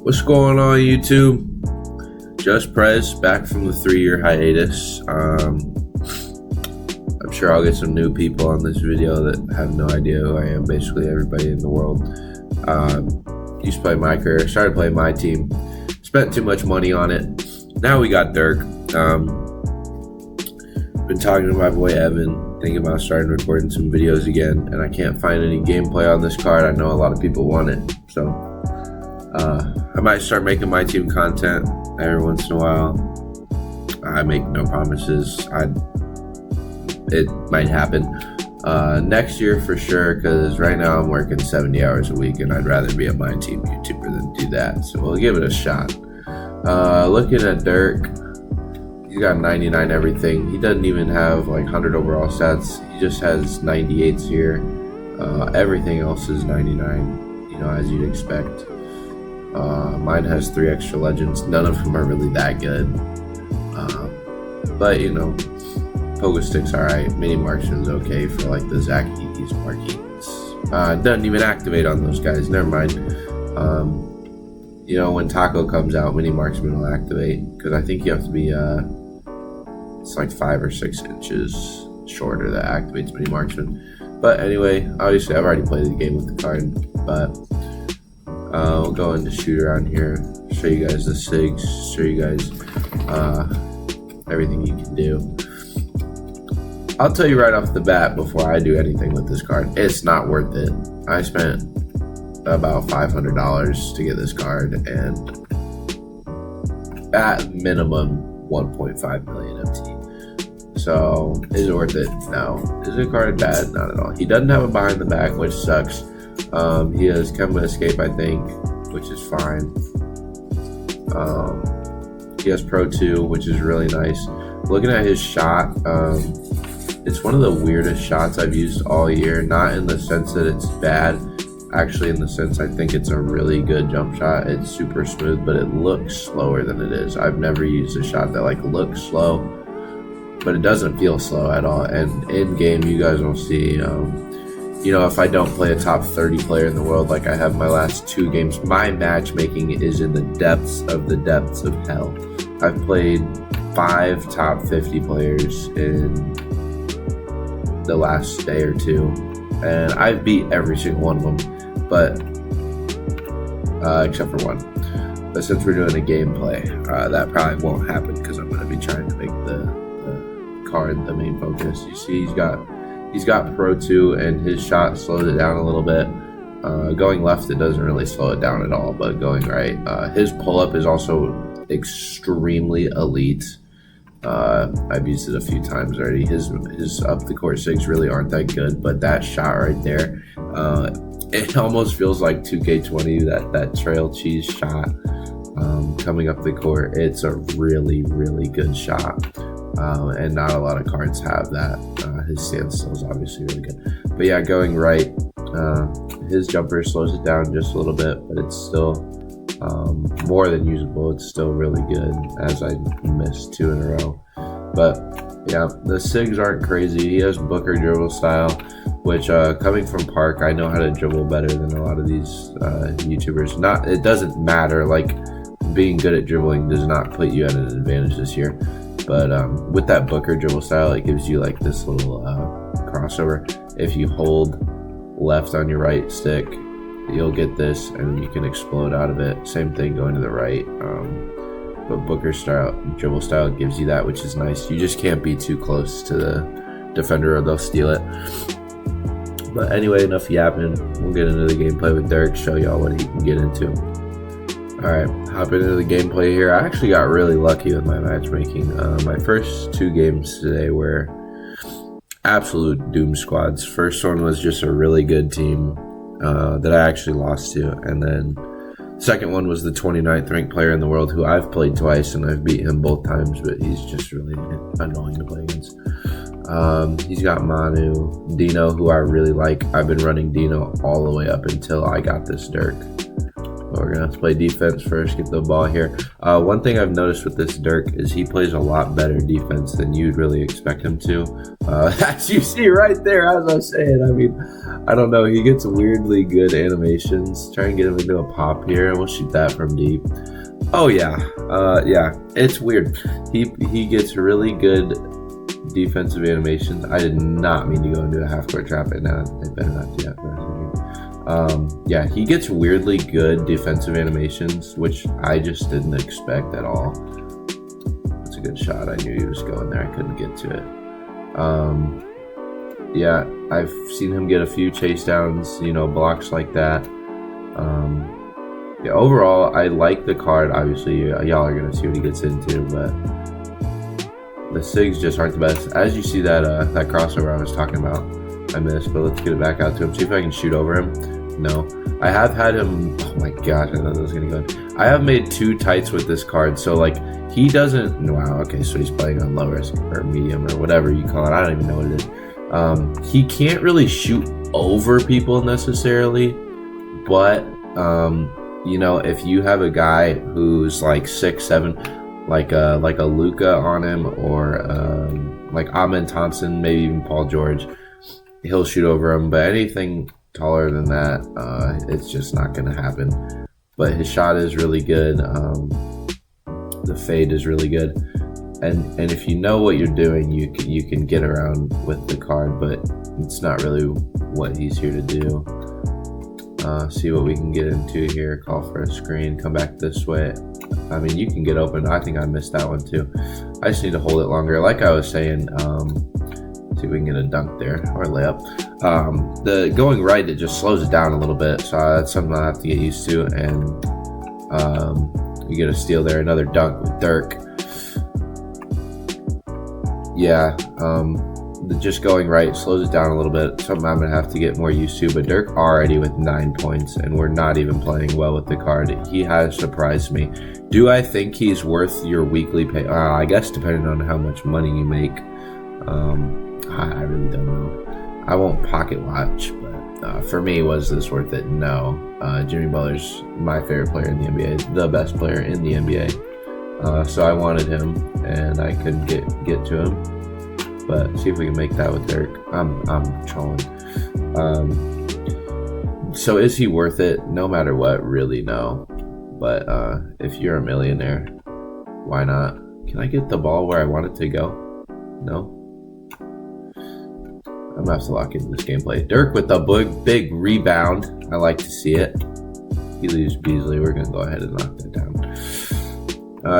What's going on, YouTube? Just Prez back from the 3-year hiatus. I'm sure I'll get some new people on this video that have no idea who I am. Basically, everybody in the world. Used to play my career, started playing Myteam, spent too much money on it. Now we got Dirk. Been talking to my boy Evan, thinking about starting recording some videos again, and I can't find any gameplay on this card. I know a lot of people want it, so I might start making Myteam content every once in a while. I make no promises. It might happen next year for sure, because right now I'm working 70 hours a week, and I'd rather be a Myteam YouTuber than do that. So we'll give it a shot. Looking at Dirk, he's got 99 everything. He doesn't even have like 100 overall stats. He just has 98s here. Everything else is 99, you know, as you'd expect. Mine has 3 extra legends. None of them are really that good. But you know, Pogo Stick's alright. Mini Marksman's okay for like the Zackies, Marquis. Doesn't even activate on those guys. Never mind. You know, when Taco comes out, Mini Marksman will activate, because I think you have to be it's like 5 or 6 inches shorter that activates Mini Marksman. But anyway, obviously I've already played the game with the card, but we'll go into shoot around here, show you guys the sigs, show you guys everything you can do. I'll tell you right off the bat, before I do anything with this card, it's not worth it. I spent about $500 to get this card, and at minimum 1.5 million FT. So is it worth it? No. Is the card bad? Not at all. He doesn't have a behind the back, which sucks. He has Come Escape, I think, which is fine. He has Pro 2, which is really nice. Looking at his shot, it's one of the weirdest shots I've used all year. Not in the sense that it's bad, actually in the sense I think it's a really good jump shot. It's super smooth, but it looks slower than it is. I've never used a shot that like looks slow, but it doesn't feel slow at all. And in game, you guys will see, you know, if I don't play a top 30 player in the world like I have my last 2 games, my matchmaking is in the depths of hell. I've played 5 top 50 players in the last day or 2, and I've beat every single one of them, but except for 1. But since we're doing a gameplay, that probably won't happen, because I'm going to be trying to make the card the main focus. You see, he's got Pro 2, and his shot slows it down a little bit. Going left, it doesn't really slow it down at all, but going right, his pull-up is also extremely elite. I've used it a few times already. His up the court sigs really aren't that good, but that shot right there, it almost feels like 2K20, that trail cheese shot coming up the court. It's a really, really good shot, and not a lot of cards have that. His standstill is obviously really good, but yeah, going right, his jumper slows it down just a little bit, but it's still more than usable. It's still really good, as I missed 2 in a row. But yeah, the sigs aren't crazy. He has Booker dribble style, which coming from Park, I know how to dribble better than a lot of these YouTubers. It doesn't matter, like being good at dribbling does not put you at an advantage this year, but with that Booker dribble style, it gives you like this little crossover. If you hold left on your right stick, you'll get this, and you can explode out of it. Same thing going to the right, but Booker style, dribble style, gives you that, which is nice. You just can't be too close to the defender, or they'll steal it. But anyway, enough yapping. We'll get into the gameplay with Dirk, show y'all what he can get into. Alright, hopping into the gameplay here. I actually got really lucky with my matchmaking. My first 2 games today were absolute doom squads. First one was just a really good team that I actually lost to, and then second one was the 29th ranked player in the world, who I've played twice and I've beat him both times, but he's just really annoying to play against. He's got Manu, Dino, who I really like. I've been running Dino all the way up until I got this Dirk, We're going to have to play defense first, get the ball here. One thing I've noticed with this Dirk is he plays a lot better defense than you'd really expect him to. As you see right there, as I was saying, I mean, I don't know. He gets weirdly good animations. Try and get him into a pop here, and we'll shoot that from deep. Oh, yeah. Yeah, it's weird. He gets really good defensive animations. I did not mean to go into a half-court trap right now. They better not do that for us. Yeah, he gets weirdly good defensive animations, which I just didn't expect at all. That's a good shot. I knew he was going there. I couldn't get to it. Yeah, I've seen him get a few chase downs, blocks like that. Yeah, overall, I like the card. Obviously, y'all are going to see what he gets into, but the sigs just aren't the best. As you see that crossover I was talking about, I missed, but let's get it back out to him. See if I can shoot over him. No. I have had him. Oh my gosh, I thought that was going to go. I have made 2 tights with this card, so like he doesn't. Wow, okay, so he's playing on low risk or medium or whatever you call it. I don't even know what it is. He can't really shoot over people necessarily, but if you have a guy who's like 6'7", like a Luka on him, or like Amen Thompson, maybe even Paul George, he'll shoot over him. But anything taller than that, it's just not going to happen. But his shot is really good. The fade is really good, and if you know what you're doing, you can get around with the card. But it's not really what he's here to do. See what we can get into here. Call for a screen. Come back this way. I mean, you can get open. I think I missed that one too. I just need to hold it longer. Like I was saying, see if we can get a dunk there or layup. The going right, it just slows it down a little bit. So that's something I have to get used to. And you get a steal there. Another dunk with Dirk. Yeah. Just going right slows it down a little bit. Something I'm going to have to get more used to. But Dirk already with 9 points, and we're not even playing well with the card. He has surprised me. Do I think he's worth your weekly pay? I guess depending on how much money you make. I really don't know. I won't pocket watch, but for me, was this worth it? No. Jimmy Butler's my favorite player in the NBA, the best player in the NBA. So I wanted him, and I couldn't get to him. But see if we can make that with Dirk. I'm trolling. So is he worth it? No matter what, really no. But if you're a millionaire, why not? Can I get the ball where I want it to go? No. I'm gonna have to lock into this gameplay. Dirk with the big rebound. I like to see it. He leaves Beasley. We're gonna go ahead and knock that down.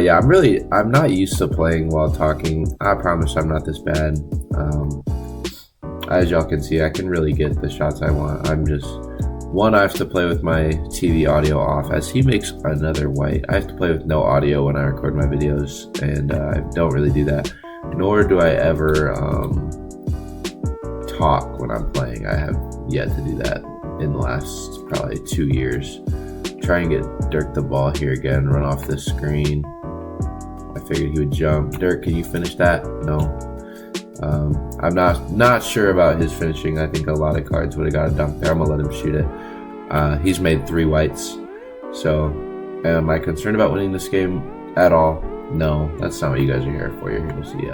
Yeah, I'm not used to playing while talking. I promise I'm not this bad. As y'all can see, I can really get the shots I want. I have to play with my TV audio off. As he makes another white, I have to play with no audio when I record my videos, and I don't really do that. Nor do I ever talk when I'm playing. I have yet to do that in the last probably 2 years. Try and get Dirk the ball here again, run off this screen. I figured he would jump. Dirk, can you finish that? No. I'm not sure about his finishing. I think a lot of cards would have got a dunk there. I'm gonna let him shoot it. He's made 3 whites. So am I concerned about winning this game at all? No, that's not what you guys are here for. You're here to see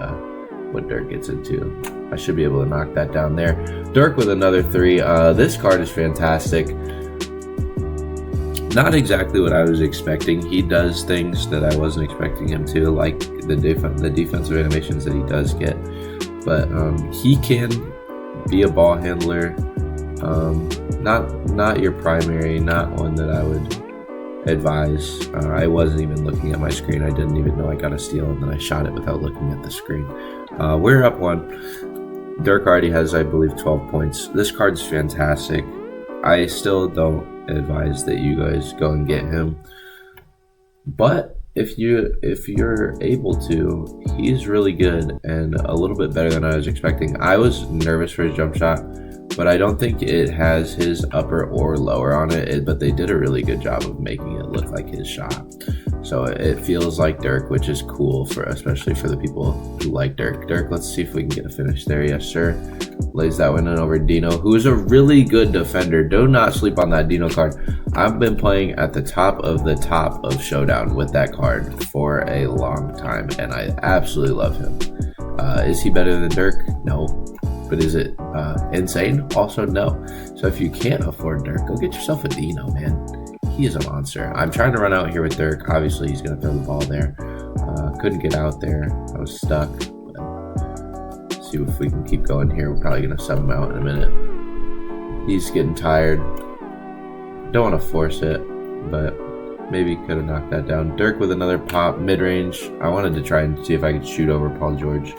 what Dirk gets into. I should be able to knock that down there. Dirk with another 3. This card is fantastic. Not exactly what I was expecting. He does things that I wasn't expecting him to, like the defensive animations that he does get. But he can be a ball handler. Not your primary, not one that I would advise. I wasn't even looking at my screen. I didn't even know I got a steal, and then I shot it without looking at the screen. We're up 1. Dirk already has, I believe, 12 points. This card's fantastic. I still don't advise that you guys go and get him, but if you're able to, he's really good and a little bit better than I was expecting. I was nervous for his jump shot, but I don't think it has his upper or lower on it, but they did a really good job of making it look like his shot. So it feels like Dirk, which is cool, especially for the people who like Dirk. Dirk, let's see if we can get a finish there. Yes, sir. lays that one in over Dino, who is a really good defender. Do not sleep on that Dino card. I've been playing at the top of Showdown with that card for a long time, and I absolutely love him. Is he better than Dirk? No. But is it insane? Also, no. So if you can't afford Dirk, go get yourself a Dino, man. He is a monster. I'm trying to run out here with Dirk. Obviously, he's going to throw the ball there. Couldn't get out there. I was stuck. Let's see if we can keep going here. We're probably going to sub him out in a minute. He's getting tired. Don't want to force it, but maybe could have knocked that down. Dirk with another pop, mid-range. I wanted to try and see if I could shoot over Paul George.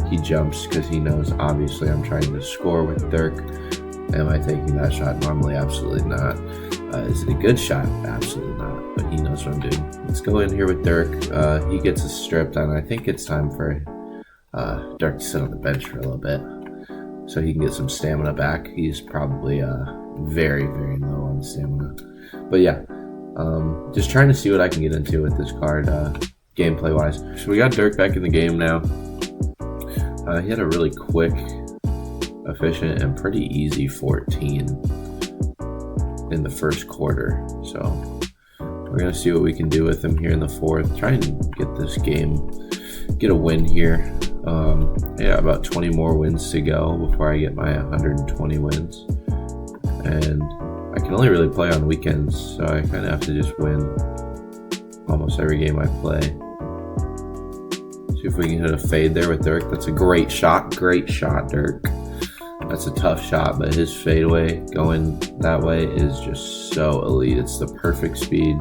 He jumps because he knows, obviously, I'm trying to score with Dirk. Am I taking that shot? Normally, absolutely not. Is it a good shot? Absolutely not. But he knows what I'm doing. Let's go in here with Dirk. He gets us stripped, and I think it's time for Dirk to sit on the bench for a little bit so he can get some stamina back. He's probably very, very low on stamina. But yeah, just trying to see what I can get into with this card gameplay-wise. So we got Dirk back in the game now. He had a really quick, efficient, and pretty easy 14 in the first quarter. So we're going to see what we can do with him here in the fourth. Try and get this game, get a win here. Yeah, about 20 more wins to go before I get my 120 wins. And I can only really play on weekends, so I kind of have to just win almost every game I play. See if we can hit a fade there with Dirk. That's a great shot, Dirk. That's a tough shot, but his fadeaway going that way is just so elite. It's the perfect speed.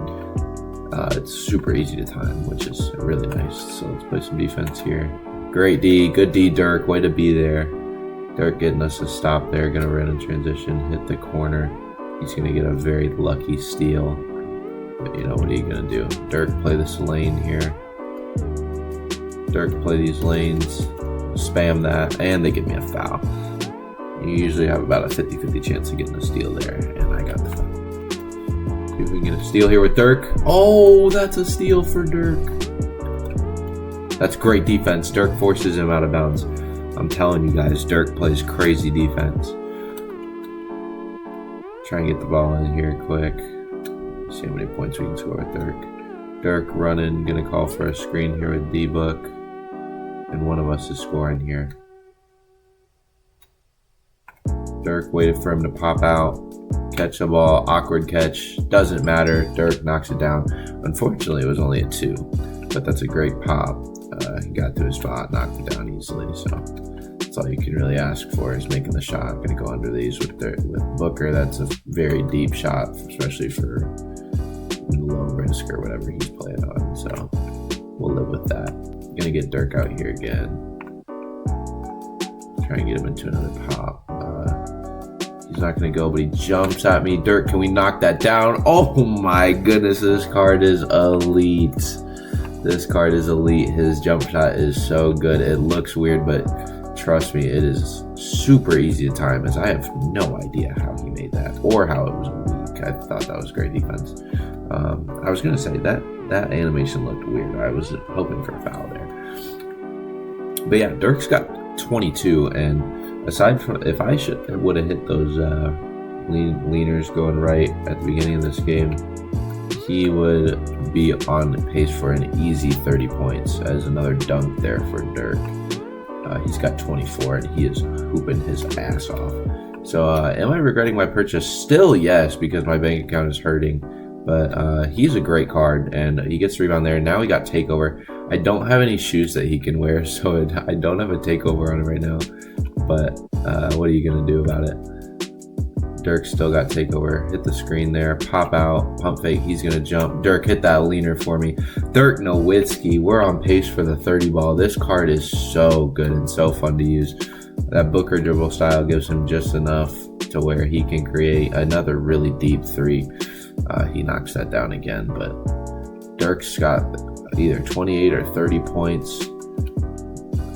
It's super easy to time, which is really nice. So let's play some defense here. Great D, good D, Dirk. Way to be there. Dirk getting us a stop there. Gonna run in transition, hit the corner. He's gonna get a very lucky steal. But you know, what are you gonna do? Dirk, play this lane here. Dirk, play these lanes. Spam that, and they give me a foul. You usually have about a 50-50 chance of getting a steal there, and I got the foul. See if we can get a steal here with Dirk. Oh, that's a steal for Dirk. That's great defense. Dirk forces him out of bounds. I'm telling you guys, Dirk plays crazy defense. Try and get the ball in here quick. See how many points we can score with Dirk. Dirk running, gonna call for a screen here with D-Book. And one of us is scoring here. Dirk waited for him to pop out, catch the ball, awkward catch, doesn't matter. Dirk knocks it down. Unfortunately, it was only a 2, but that's a great pop. He got to his spot, knocked it down easily, so that's all you can really ask for is making the shot. Gonna go under these with Booker. That's a very deep shot, especially for low risk or whatever he's playing on, so we'll live with that. Gonna get Dirk out here again. Try and get him into another pop. He's not going to go, but he jumps at me. Dirk, can we knock that down? Oh my goodness, this card is elite. This card is elite. His jump shot is so good. It looks weird, but trust me, it is super easy to time, as I have no idea how he made that or how it was weak. I thought that was great defense. I was going to say that animation looked weird. I was hoping for a foul there. But yeah, Dirk's got 22, and aside from, if I would have hit those leaners going right at the beginning of this game, he would be on pace for an easy 30 points as another dunk there for Dirk. He's got 24, and he is hooping his ass off. So am I regretting my purchase? Still yes, because my bank account is hurting. But he's a great card, and he gets the rebound there. Now we got takeover. I don't have any shoes that he can wear, so I don't have a takeover on him right now. But what are you going to do about it? Dirk still got takeover. Hit the screen there. Pop out. Pump fake. He's going to jump. Dirk, hit that leaner for me. Dirk Nowitzki. We're on pace for the 30 ball. This card is so good and so fun to use. That Booker dribble style gives him just enough to where he can create another really deep 3. He knocks that down again, but Dirk's got either 28 or 30 points.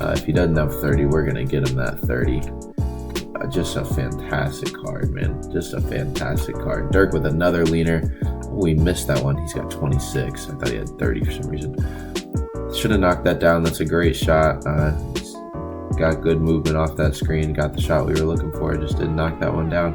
If he doesn't have 30, we're going to get him that 30. Just a fantastic card, man. Just a fantastic card. Dirk with another leaner. Oh, we missed that one. He's got 26. I thought he had 30 for some reason. Should have knocked that down. That's a great shot. got good movement off that screen, got the shot we were looking for, just didn't knock that one down,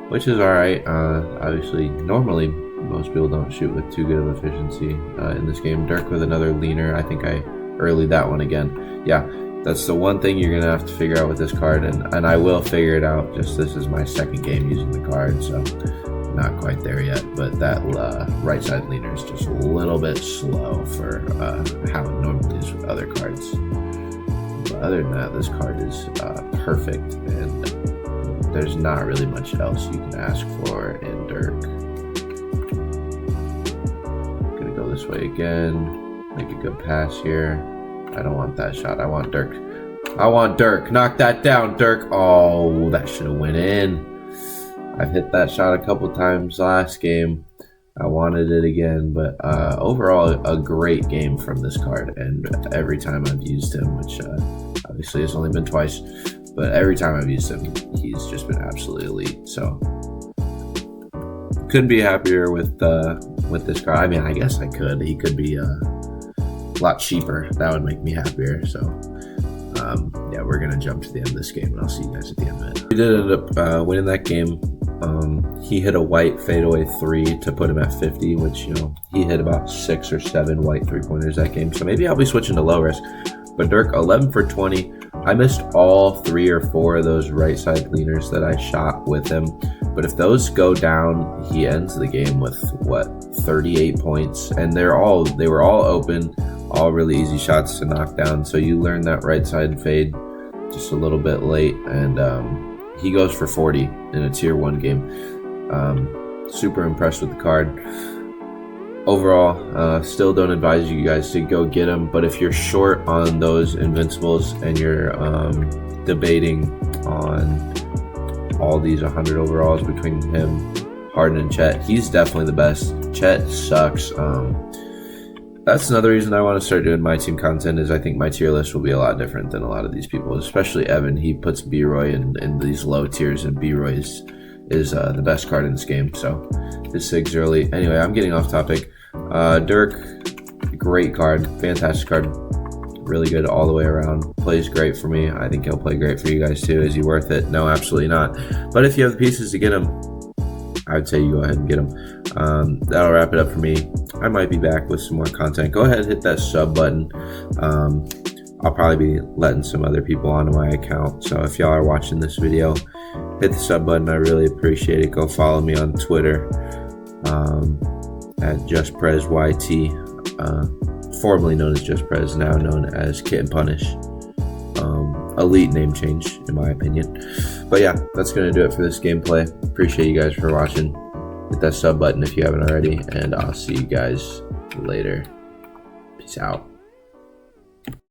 which is all right. Obviously, normally most people don't shoot with too good of efficiency in this game. Dirk with another leaner. I think I earlied that one again. Yeah, that's the one thing you're gonna have to figure out with this card, and I will figure it out. Just this is my second game using the card, so not quite there yet. But that right side leaner is just a little bit slow for how it normally is with other cards. But other than that, this card is perfect, and there's not really much else you can ask for in Dirk. Gonna go this way again, make a good pass here. I don't want that shot, I want Dirk. I want Dirk, knock that down, Dirk. Oh, that should have went in. I've hit that shot a couple times last game. I wanted it again, but overall a great game from this card, and every time I've used him, which obviously has only been twice, but every time I've used him, he's just been absolutely elite. So couldn't be happier with this card. I mean, I guess I could. He could be a lot cheaper. That would make me happier. So yeah, we're gonna jump to the end of this game, and I'll see you guys at the end of it. We did end up winning that game. He hit a white fadeaway 3 to put him at 50, which, you know, he hit about 6 or 7 white 3-pointers that game. So maybe I'll be switching to low risk. But Dirk, 11 for 20. I missed all 3 or 4 of those right side leaners that I shot with him. But if those go down, he ends the game with, what, 38 points. And they were all open, all really easy shots to knock down. So you learn that right side fade just a little bit late. And he goes for 40 in a tier 1 game. Super impressed with the card. Overall, still don't advise you guys to go get him, but if you're short on those invincibles and you're debating on all these 100 overalls between him, Harden, and Chet, he's definitely the best. Chet sucks. That's another reason I want to start doing my team content, is I think my tier list will be a lot different than a lot of these people, especially Evan. He puts B-Roy in these low tiers, and B-Roy is the best card in this game. So his sigs early. Anyway, I'm getting off topic. Dirk, great card, fantastic card, really good all the way around. Plays great for me. I think he'll play great for you guys too. Is he worth it? No, absolutely not. But if you have the pieces to get him, I would say you go ahead and get him. That'll wrap it up for me. I might be back with some more content. Go ahead and hit that sub button. I'll probably be letting some other people onto my account. So if y'all are watching this video, hit the sub button. I really appreciate it. Go follow me on Twitter at JustPrezYT, formerly known as JustPrez, now known as Kit and Punish. Elite name change, in my opinion. But yeah, that's going to do it for this gameplay. Appreciate you guys for watching. Hit that sub button if you haven't already, and I'll see you guys later. Peace out.